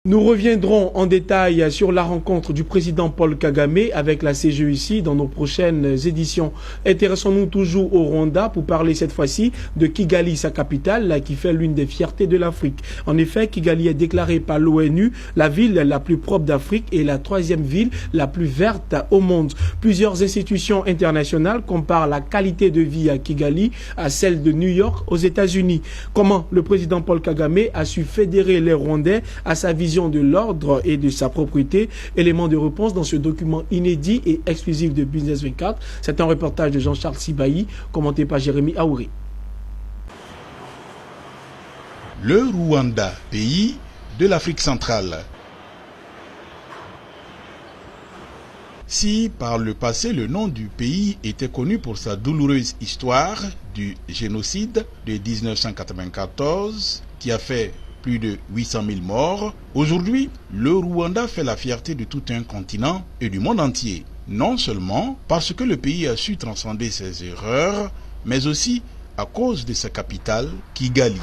Nous reviendrons en détail sur la rencontre du président Paul Kagame avec la CGEC dans nos prochaines éditions. Intéressons-nous toujours au Rwanda pour parler cette fois-ci de Kigali, sa capitale, qui fait l'une des fiertés de l'Afrique. En effet, Kigali est déclarée par l'ONU la ville la plus propre d'Afrique et la troisième ville la plus verte au monde. Plusieurs institutions internationales comparent la qualité de vie à Kigali à celle de New York aux États-Unis. Comment le président Paul Kagame a su fédérer les Rwandais à sa vision de l'ordre et de sa propriété? Élément de réponse dans ce document inédit et exclusif de Business 24. C'est un reportage de Jean-Charles Sibahi, commenté par Jérémy Aouri. Le Rwanda, pays de l'Afrique centrale. Si par le passé le nom du pays était connu pour sa douloureuse histoire du génocide de 1994 qui a fait plus de 800 000 morts, aujourd'hui, le Rwanda fait la fierté de tout un continent et du monde entier. Non seulement parce que le pays a su transcender ses erreurs, mais aussi à cause de sa capitale, Kigali,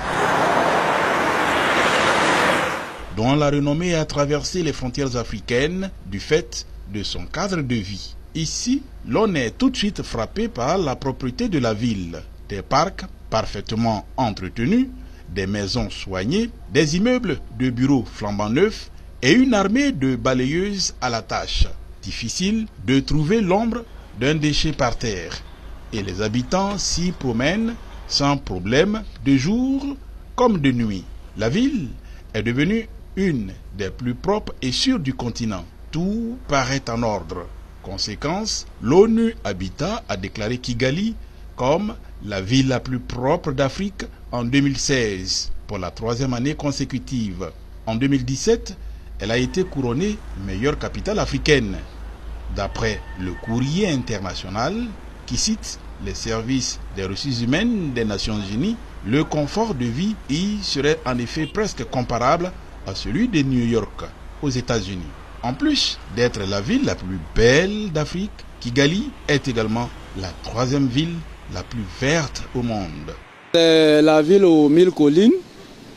dont la renommée a traversé les frontières africaines du fait de son cadre de vie. Ici, l'on est tout de suite frappé par la propreté de la ville, des parcs parfaitement entretenus, des maisons soignées, des immeubles de bureaux flambant neufs et une armée de balayeuses à la tâche. Difficile de trouver l'ombre d'un déchet par terre. Et les habitants s'y promènent sans problème de jour comme de nuit. La ville est devenue une des plus propres et sûres du continent. Tout paraît en ordre. Conséquence, l'ONU Habitat a déclaré Kigali comme la ville la plus propre d'Afrique en 2016, pour la troisième année consécutive. En 2017, elle a été couronnée meilleure capitale africaine. D'après le Courrier international, qui cite les services des ressources humaines des Nations Unies, le confort de vie y serait en effet presque comparable à celui de New York, aux États-Unis. En plus d'être la ville la plus belle d'Afrique, Kigali est également la troisième ville la plus verte au monde. La ville aux 1000 collines,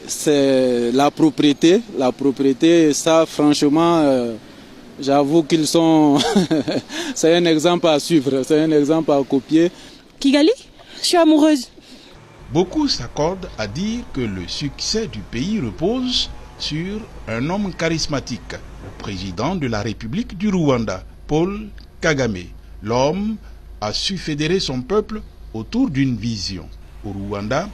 c'est la propriété. La propriété, ça franchement, j'avoue qu'ils sont... c'est un exemple à suivre, c'est un exemple à copier. Kigali, je suis amoureuse. Beaucoup s'accordent à dire que le succès du pays repose sur un homme charismatique, le président de la République du Rwanda, Paul Kagame. L'homme a su fédérer son peuple autour d'une vision. Au Rwanda,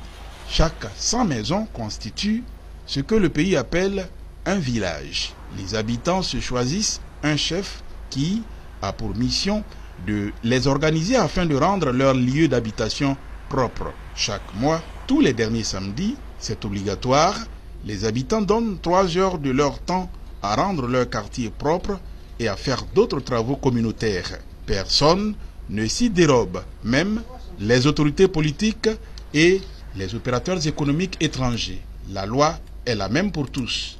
chaque 100 maisons constitue ce que le pays appelle un village. Les habitants se choisissent un chef qui a pour mission de les organiser afin de rendre leur lieu d'habitation propre. Chaque mois, tous les derniers samedis, c'est obligatoire, les habitants donnent 3 heures de leur temps à rendre leur quartier propre et à faire d'autres travaux communautaires. Personne ne s'y dérobe, même les autorités politiques et les opérateurs économiques étrangers. La loi est la même pour tous.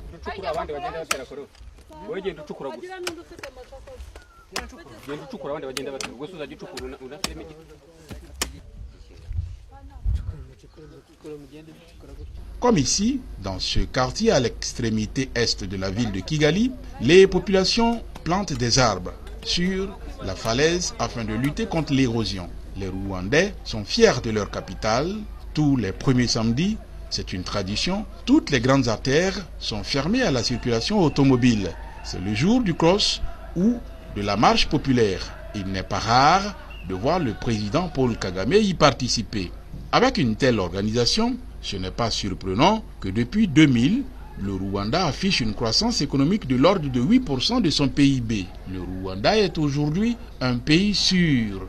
Comme ici, dans ce quartier à l'extrémité est de la ville de Kigali, les populations plantent des arbres sur la falaise afin de lutter contre l'érosion. Les Rwandais sont fiers de leur capitale. Tous les premiers samedis, c'est une tradition, toutes les grandes artères sont fermées à la circulation automobile. C'est le jour du cross ou de la marche populaire. Il n'est pas rare de voir le président Paul Kagame y participer. Avec une telle organisation, ce n'est pas surprenant que depuis 2000, le Rwanda affiche une croissance économique de l'ordre de 8% de son PIB. Le Rwanda est aujourd'hui un pays sûr.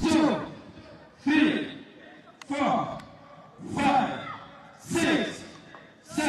2, 3, 4, 5, 6, 7.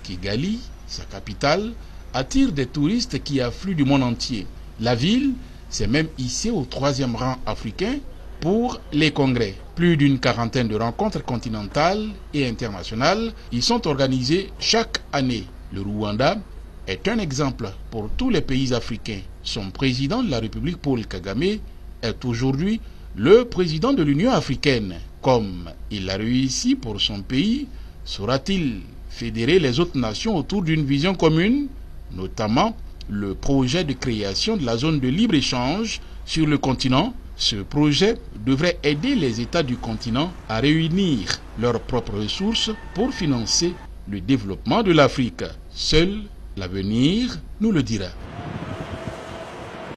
Kigali, sa capitale, attire des touristes qui affluent du monde entier. La ville s'est même hissée au 3e rang africain pour les congrès. Plus d'une quarantaine de rencontres continentales et internationales y sont organisées chaque année. Le Rwanda est un exemple pour tous les pays africains. Son président de la République, Paul Kagame, est aujourd'hui le président de l'Union africaine. Comme il a réussi pour son pays, saura-t-il fédérer les autres nations autour d'une vision commune? notamment le projet de création de la zone de libre-échange sur le continent. Ce projet devrait aider les États du continent à réunir leurs propres ressources pour financer le développement de l'Afrique. Seul l'avenir nous le dira.